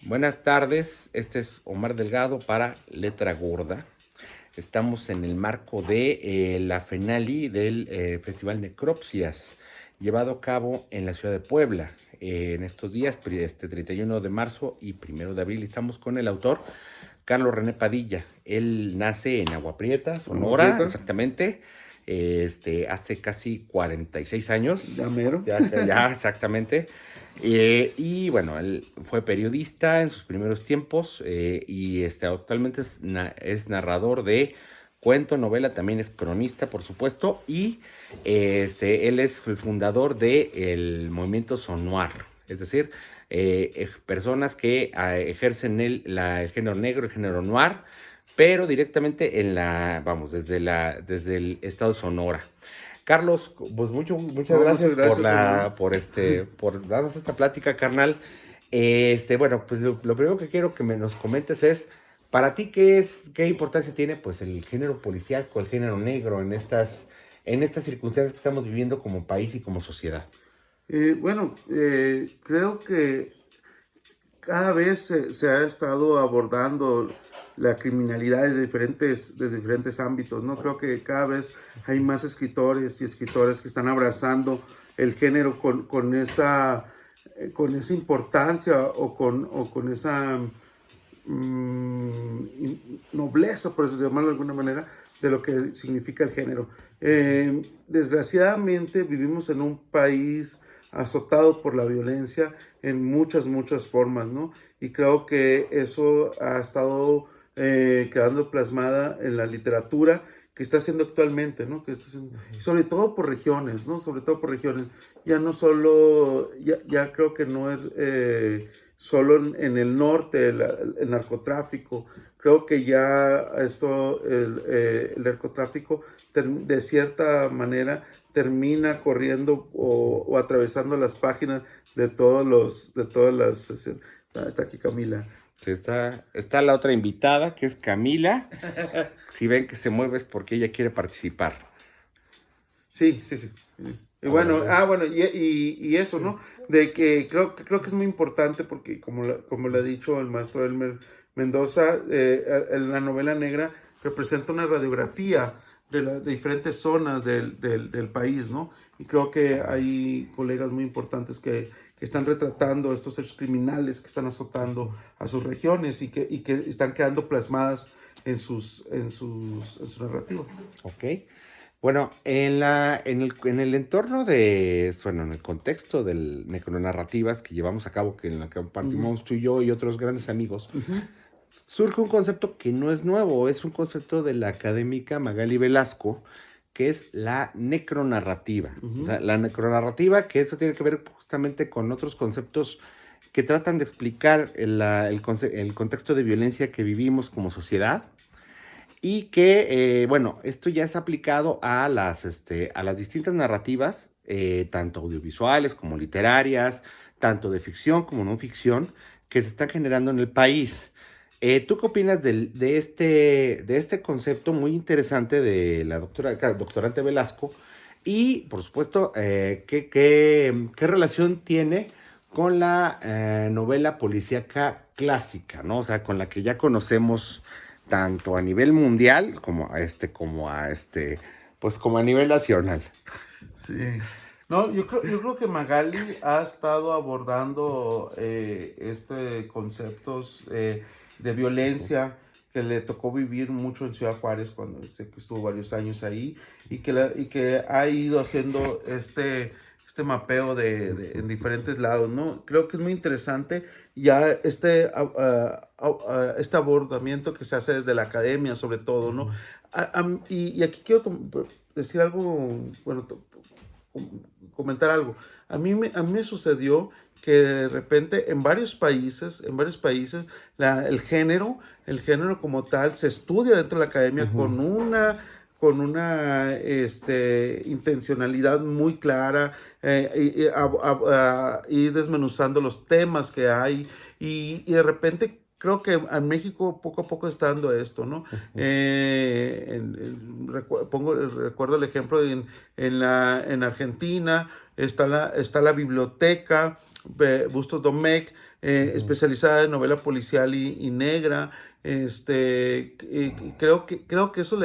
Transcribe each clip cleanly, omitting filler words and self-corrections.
Buenas tardes, este es Omar Delgado para Letra Gorda. Estamos en el marco de la finali del Festival Necropsias, llevado a cabo en la ciudad de Puebla. En estos días, 31 de marzo y 1 de abril, estamos con el autor Carlos René Padilla. Él nace en Agua Prieta, Sonora, exactamente. Hace casi 46 años. Ya mero. Ya, exactamente. Y bueno, él fue periodista en sus primeros tiempos y actualmente es narrador de cuento, novela, también es cronista, por supuesto, y él es el fundador del movimiento Sonoir, es decir, personas que ejercen el género negro, el género noir, pero directamente desde el estado de Sonora. Carlos, pues muchas gracias, por darnos esta plática, carnal. Bueno, pues lo primero que quiero que nos comentes es, para ti, ¿qué importancia tiene pues el género policíaco, el género negro en estas circunstancias que estamos viviendo como país y como sociedad? Creo que cada vez se ha estado abordando la criminalidad desde diferentes ámbitos, ¿no? Creo que cada vez hay más escritores y escritoras que están abrazando el género con esa importancia o con esa nobleza, por eso llamarlo de alguna manera, de lo que significa el género. Desgraciadamente vivimos en un país azotado por la violencia en muchas formas, ¿no? Y creo que eso ha estado quedando plasmada en la literatura que está haciendo actualmente, ¿no? Sobre todo por regiones, ¿no? Sobre todo por regiones. Ya no solo, ya creo que no es solo en el norte el narcotráfico. Creo que ya el narcotráfico de cierta manera termina corriendo o atravesando las páginas de todas las. Está aquí Camila. Sí, está la otra invitada, que es Camila. Si ven que se mueve es porque ella quiere participar. Sí. Y eso, ¿no? De que creo que es muy importante porque, como le ha dicho el maestro Elmer Mendoza, la novela negra representa una radiografía de diferentes zonas del país, ¿no? Y creo que hay colegas muy importantes que están retratando estos hechos criminales que están azotando a sus regiones y que están quedando plasmadas en su narrativa. Ok. Bueno, en el entorno en el contexto del necronarrativas que llevamos a cabo, que en la que compartimos tú y yo y otros grandes amigos, surge un concepto que no es nuevo, es un concepto de la académica Magali Velasco, que es la necronarrativa. O sea, la necronarrativa, que eso tiene que ver justamente con otros conceptos que tratan de explicar el contexto de violencia que vivimos como sociedad y que, bueno, esto ya es aplicado a las distintas narrativas, tanto audiovisuales como literarias, tanto de ficción como no ficción, que se están generando en el país. ¿Tú qué opinas de este concepto muy interesante de la doctorante Velasco? Y, por supuesto, ¿qué relación tiene con la novela policíaca clásica, ¿no? O sea, con la que ya conocemos tanto a nivel mundial como a nivel nacional. Sí. No, yo creo que Magali ha estado abordando conceptos de violencia que le tocó vivir mucho en Ciudad Juárez cuando que estuvo varios años ahí y que ha ido haciendo este mapeo en diferentes lados, ¿no? Creo que es muy interesante ya este abordamiento que se hace desde la academia, sobre todo, ¿no? Y aquí quiero decir algo, bueno, comentar algo. A mí me sucedió que de repente en varios países, el género como tal se estudia dentro de la academia con una intencionalidad muy clara, ir desmenuzando los temas que hay y de repente creo que en México poco a poco está dando esto, ¿no? Recuerdo el ejemplo en Argentina, está la biblioteca Bustos Domecq, especializada en novela policial y negra. Creo que creo que eso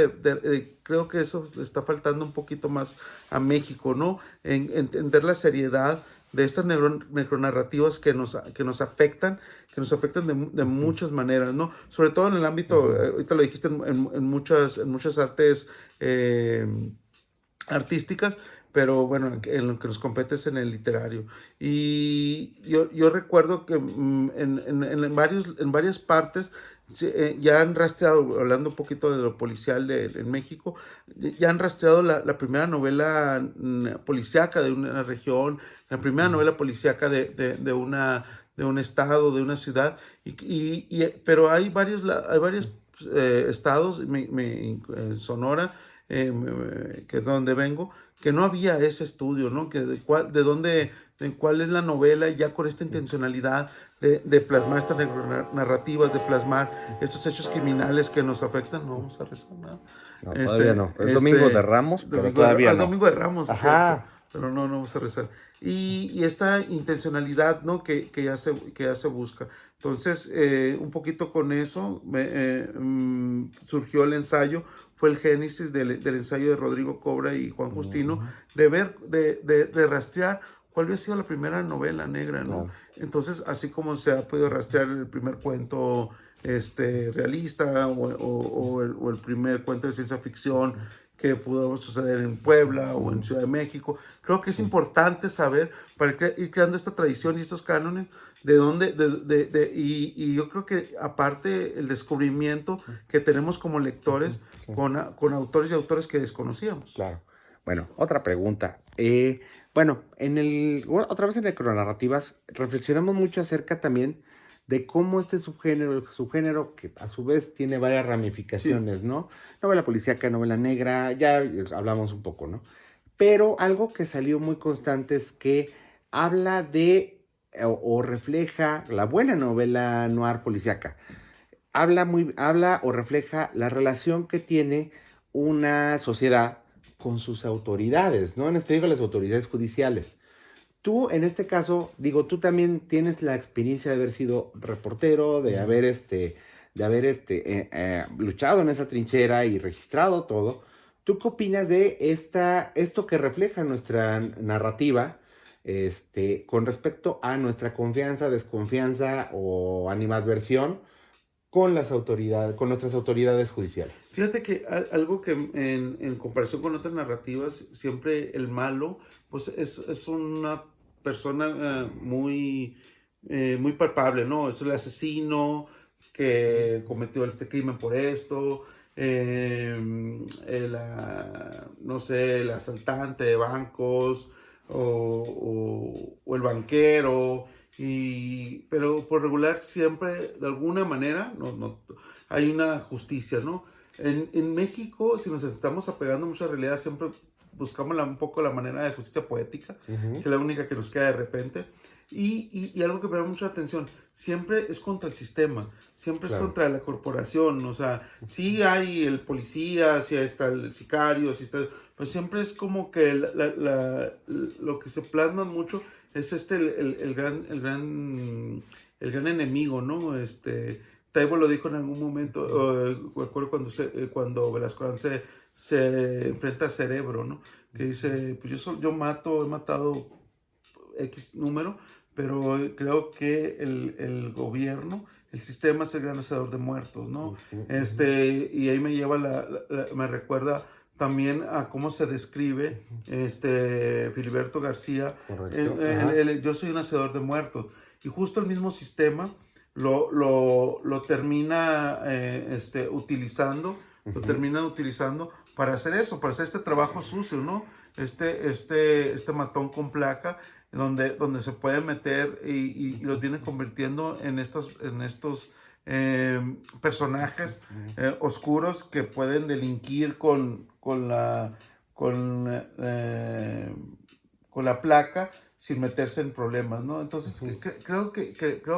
le está faltando un poquito más a México, ¿no? En entender la seriedad de estas necronarrativas que nos afectan de muchas maneras, ¿no? Sobre todo en el ámbito, ahorita lo dijiste, en muchas artes eh, artísticas, pero bueno, en lo que nos compete es en el literario. Y yo recuerdo que en varias partes ya han rastreado, hablando un poquito de lo policial en México, ya han rastreado la primera novela policíaca de una región, la primera novela policíaca de un estado, de una ciudad, pero hay varios estados, Sonora, que es donde vengo, que no había ese estudio, ¿no? Que de dónde, de cuál es la novela, ya con esta intencionalidad de plasmar estas narrativas, de plasmar estos hechos criminales que nos afectan. No vamos a rezar nada. No, todavía no. Es Domingo de Ramos, pero todavía no. Domingo de Ramos, es cierto, Ajá. pero no vamos a rezar. Y esta intencionalidad, ¿no? Que ya se busca. Entonces, un poquito con eso surgió el ensayo, fue el génesis del ensayo de Rodrigo Cobra y Juan Justino, de rastrear cuál había sido la primera novela negra, ¿no? Entonces, así como se ha podido rastrear el primer cuento realista o el primer cuento de ciencia ficción que pudo suceder en Puebla o en Ciudad de México. Creo que es importante saber para ir creando esta tradición y estos cánones de dónde, y yo creo que aparte el descubrimiento que tenemos como lectores con autores y autores que desconocíamos. Claro. Bueno, otra pregunta. Bueno, otra vez en Necronarrativas reflexionamos mucho acerca también de cómo este subgénero que a su vez tiene varias ramificaciones, Sí. ¿no? Novela policíaca, novela negra, ya hablamos un poco, ¿no? Pero algo que salió muy constante es que habla o refleja la buena novela noir policíaca. Habla o refleja la relación que tiene una sociedad con sus autoridades, ¿no? En este digo las autoridades judiciales. Tú, en este caso, digo, tú también tienes la experiencia de haber sido reportero, de haber luchado en esa trinchera y registrado todo. ¿Tú qué opinas de esto que refleja nuestra narrativa, con respecto a nuestra confianza, desconfianza o animadversión con las autoridades, con nuestras autoridades judiciales? Fíjate que algo que en comparación con otras narrativas, siempre el malo, pues es una persona muy palpable, ¿no? Es el asesino que cometió este crimen por esto, no sé, el asaltante de bancos o el banquero. Pero por regular siempre, de alguna manera, hay una justicia, ¿no? En México, si nos estamos apegando a mucha realidad, siempre buscamos un poco la manera de justicia poética, que es la única que nos queda de repente. Y algo que me da mucha atención, siempre es contra el sistema, siempre es contra la corporación, o sea, sí hay el policía, sí está el sicario, sí está, pero siempre es como que lo que se plasma mucho es el gran enemigo, ¿no? Taibo lo dijo en algún momento, me acuerdo cuando Velasco Arán se enfrenta a Cerebro, ¿no? Que dice, pues yo he matado X número, pero creo que el gobierno, el sistema es el gran hacedor de muertos, ¿no? Y ahí me lleva me recuerda también a cómo se describe Filiberto García. Yo soy un hacedor de muertos. Y justo el mismo sistema lo termina utilizando, lo termina utilizando para hacer eso, para hacer este trabajo sucio, ¿no? Este matón con placa, donde se puede meter y lo tiene convirtiendo en estos personajes oscuros que pueden delinquir con la placa sin meterse en problemas, ¿no? Entonces, creo que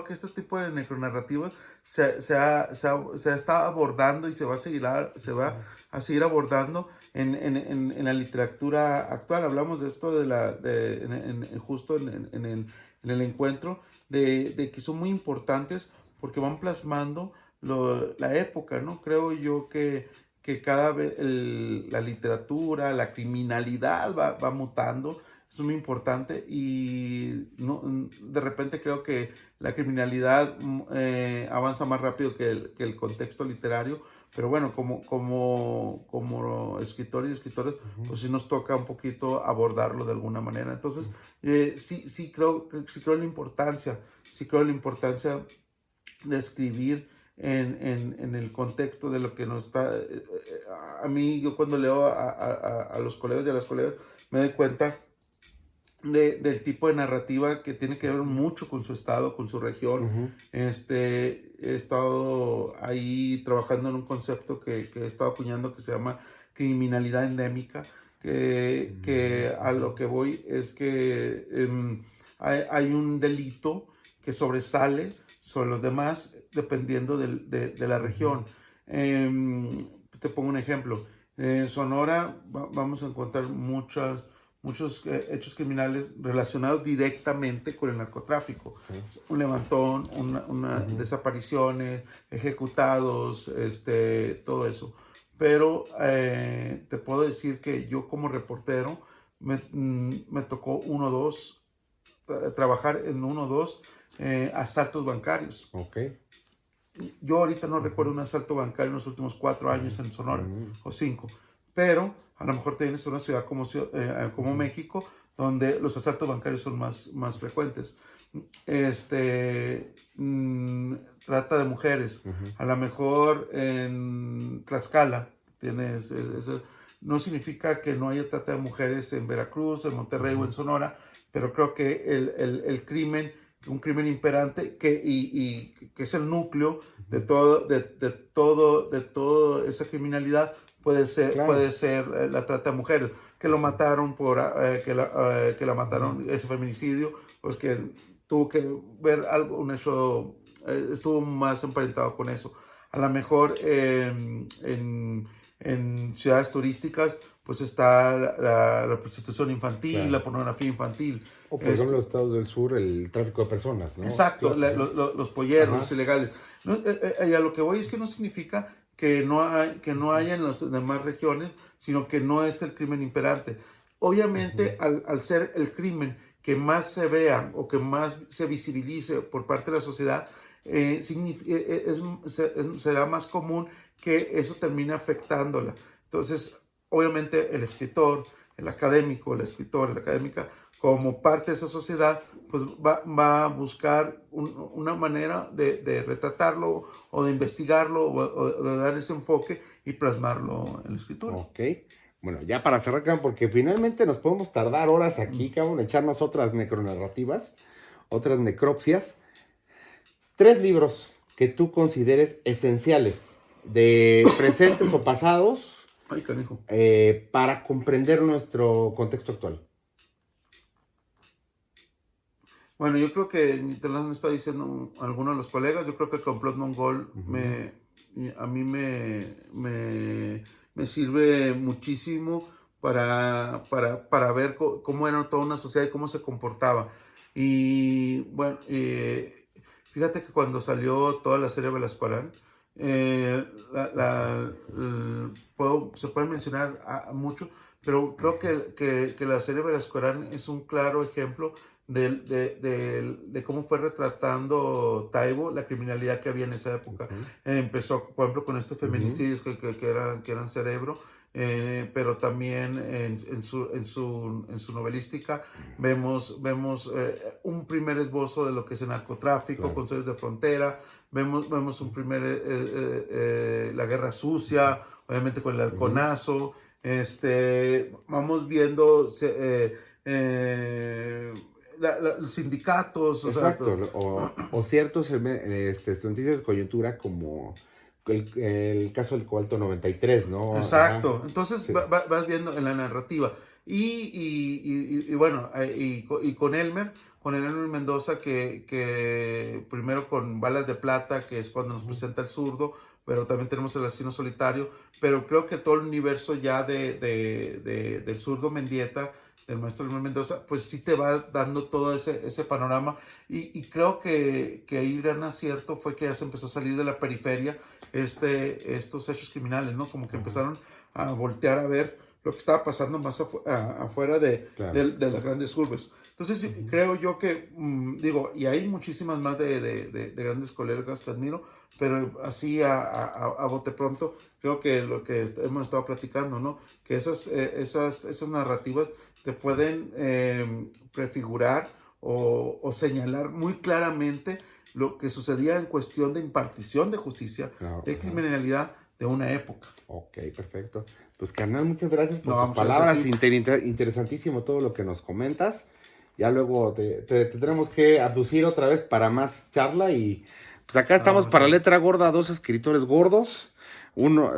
este tipo de necronarrativa se está abordando y se va a seguir abordando en la literatura actual. Hablamos de esto justo en el encuentro, de que son muy importantes porque van plasmando la época, ¿no? Creo yo que cada vez la literatura, la criminalidad va mutando, es muy importante y no, de repente creo que la criminalidad avanza más rápido que el contexto literario, pero bueno, como escritores y escritores, Ujú. pues sí nos toca un poquito abordarlo de alguna manera. Entonces, sí creo sí creo la importancia de escribir en el contexto de lo que nos está... a mí, yo cuando leo a los colegas y a las colegas, me doy cuenta del tipo de narrativa que tiene que ver mucho con su estado, con su región. Ujú. He estado ahí trabajando en un concepto que he estado acuñando que se llama criminalidad endémica, que a lo que voy es que hay un delito que sobresale sobre los demás dependiendo de la Ujú. región. Em, Te pongo un ejemplo. En Sonora vamos a encontrar muchos hechos criminales relacionados directamente con el narcotráfico. Ok. Un levantón, Ujú. desapariciones, ejecutados, todo eso. Pero te puedo decir que yo como reportero me tocó trabajar en uno o dos asaltos bancarios. Ok. Yo ahorita no Ujú. recuerdo un asalto bancario en los últimos 4 años Ujú. en Sonora, Ujú. o 5, pero a lo mejor tienes una ciudad como Ujú. México, donde los asaltos bancarios son más frecuentes. Este, mm, Trata de mujeres, Ujú. a lo mejor en Tlaxcala tienes, no significa que no haya trata de mujeres en Veracruz, en Monterrey o Ujú. en Sonora, pero creo que el crimen, un crimen imperante y que es el núcleo Ujú. de toda esa criminalidad Claro. puede ser la trata de mujeres, que lo Ujú. mataron que la Ujú. mataron, ese feminicidio, pues que tuvo que ver algo, un hecho, estuvo más emparentado con eso. A lo mejor en ciudades turísticas, pues está la prostitución infantil, la Claro. pornografía infantil. O por ejemplo, Este, los estados del sur, el tráfico de personas, ¿no? Exacto, Claro. Ajá. los polleros, los Ajá. ilegales. No, a lo que voy es que no significa que no Ujú. haya en las demás regiones, sino que no es el crimen imperante. Ujú. Obviamente, al ser el crimen que más se vea o que más se visibilice por parte de la sociedad, será más común que eso termine afectándola. Entonces, obviamente, el escritor, el académico, la escritora, la académica, como parte de esa sociedad, pues va a buscar una manera de retratarlo o de investigarlo o de dar ese enfoque y plasmarlo en la escritura. Ok. Bueno, ya para cerrar, cabrón, porque finalmente nos podemos tardar horas Mm. aquí, cabrón, echarnos otras necronarrativas, otras necropsias. Tres libros que tú consideres esenciales, de presentes o pasados, Ay, canijo. para comprender nuestro contexto actual. Bueno, yo creo que te lo han estado diciendo algunos de los colegas. Yo creo que el complot mongol Ujú. a mí me sirve muchísimo para ver cómo era toda una sociedad y cómo se comportaba. Y bueno, fíjate que cuando salió toda la serie Velascoarán, se pueden mencionar mucho, pero creo que la serie Velascoarán es un claro ejemplo de cómo fue retratando Taibo la criminalidad que había en esa época. Ujú. Empezó, por ejemplo, con estos Ujú. feminicidios que eran cerebro, pero también en su novelística vemos un primer esbozo de lo que es el narcotráfico, Claro. controles de frontera, vemos un primer, la guerra Ujú. sucia, obviamente con el Ujú. halconazo, vamos viendo... eh, los sindicatos, o sea, Exacto, o ciertos noticias de coyuntura como el caso del cobalto 93, ¿no? Ajá, exacto. Entonces sí. vas viendo en la narrativa. Y bueno, con Elmer Mendoza, que primero con Balas de Plata, que es cuando nos Ujú. presenta el zurdo, pero también tenemos el asesino solitario, pero creo que todo el universo ya del zurdo Mendieta del maestro Luis Mendoza, pues sí te va dando todo ese panorama. Y creo que ahí gran acierto fue que ya se empezó a salir de la periferia estos hechos criminales, ¿no? Como que Ajá, empezaron a voltear a ver lo que estaba pasando más afuera claro. de las grandes urbes. Entonces Ujú. creo yo que, digo, y hay muchísimas más de grandes colegas que admiro, pero así a bote pronto, creo que lo que hemos estado platicando, ¿no? Que esas narrativas te pueden prefigurar o señalar muy claramente lo que sucedía en cuestión de impartición de justicia, Claro, de ajá. criminalidad de una época. Ok, perfecto. Pues carnal, muchas gracias por No, tus muchas gracias a palabras. ti. Interesantísimo todo lo que nos comentas. Ya luego te tendremos que abducir otra vez para más charla. Y pues acá No, estamos muchas para gracias. letra gorda, dos escritores gordos. Uno,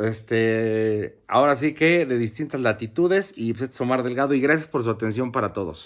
ahora sí que de distintas latitudes. Y pues este es Omar Delgado. Y gracias por su atención para todos.